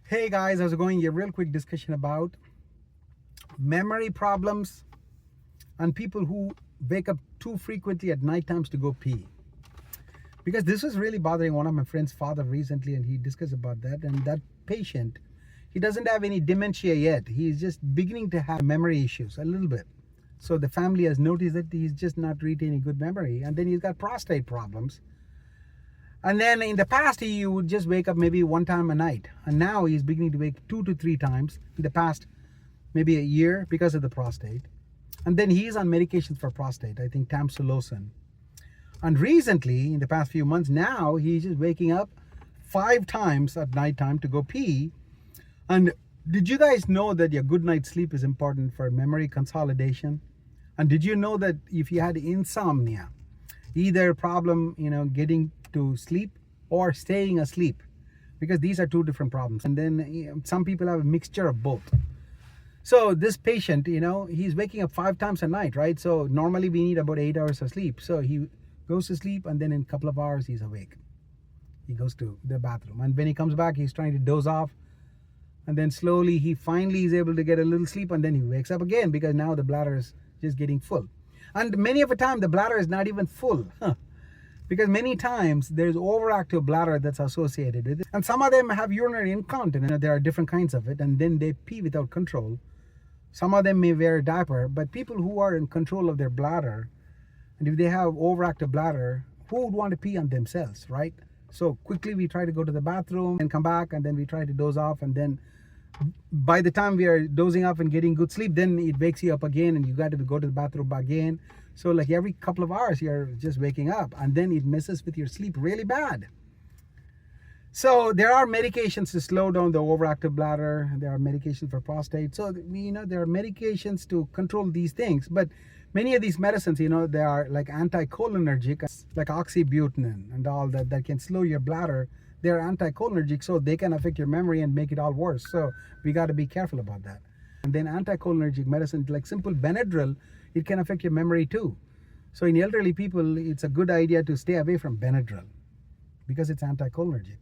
Hey guys, how's it going? A real quick discussion about memory problems and people who wake up too frequently at night times to go pee. Because this was really bothering one of my friend's father recently, and he discussed about that. And that patient, he doesn't have any dementia yet. He's just beginning to have memory issues a little bit. So the family has noticed that he's just not retaining good memory, and then he's got prostate problems. And then in the past, he would just wake up maybe one time a night. And now he's beginning to wake 2 to 3 times in the past, maybe a year, because of the prostate. And then he's on medications for prostate, I think tamsulosin. And recently, in the past few months, now he's just waking up 5 times at night time to go pee. And did you guys know that your good night's sleep is important for memory consolidation? And did you know that if you had insomnia, either problem, getting to sleep or staying asleep, because these are two different problems. And then some people have a mixture of both. So this patient, he's waking up 5 times a night, right? So normally we need about 8 hours of sleep. So he goes to sleep, and then in a couple of hours he's awake. He goes to the bathroom, and when he comes back, he's trying to doze off, and then slowly he finally is able to get a little sleep, and then he wakes up again because now the bladder is just getting full. And many of the time the bladder is not even full. Because many times there's overactive bladder that's associated with it. And some of them have urinary incontinence. There are different kinds of it, and then they pee without control. Some of them may wear a diaper, but people who are in control of their bladder, and if they have overactive bladder, who would want to pee on themselves, right? So quickly we try to go to the bathroom and come back, and then we try to doze off, and then by the time we are dozing off and getting good sleep, then it wakes you up again, and you got to go to the bathroom again. So like every couple of hours you're just waking up, and then it messes with your sleep really bad. So there are medications to slow down the overactive bladder. There are medications for prostate. So there are medications to control these things. But many of these medicines, they are like anticholinergic, like oxybutynin and all that can slow your bladder. They're anticholinergic, so they can affect your memory and make it all worse. So we got to be careful about that. And then anticholinergic medicine, like simple Benadryl, it can affect your memory too. So in elderly people, it's a good idea to stay away from Benadryl because it's anticholinergic.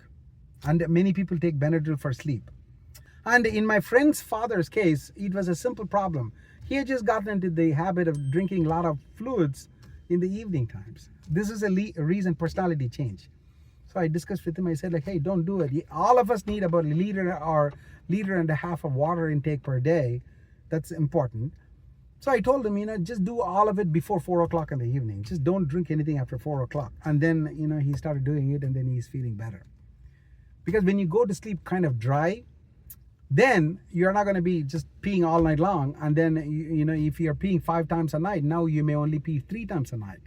And many people take Benadryl for sleep. And in my friend's father's case, it was a simple problem. He had just gotten into the habit of drinking a lot of fluids in the evening times. This is a reason personality change. So I discussed with him. I said, hey, don't do it. All of us need about a liter or liter and a half of water intake per day. That's important. So I told him, just do all of it before 4 o'clock in the evening. Just don't drink anything after 4 o'clock. And then, he started doing it, and then he's feeling better. Because when you go to sleep kind of dry, then you're not going to be just peeing all night long. And then, if you're peeing 5 times a night, now you may only pee 3 times a night.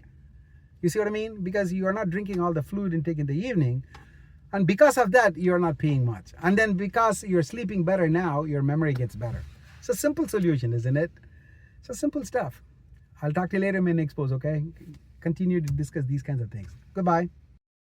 You see what I mean? Because you are not drinking all the fluid intake in the evening. And because of that, you're not peeing much. And then because you're sleeping better now, your memory gets better. It's a simple solution, isn't it? It's a simple stuff. I'll talk to you later in my next post, okay? Continue to discuss these kinds of things. Goodbye.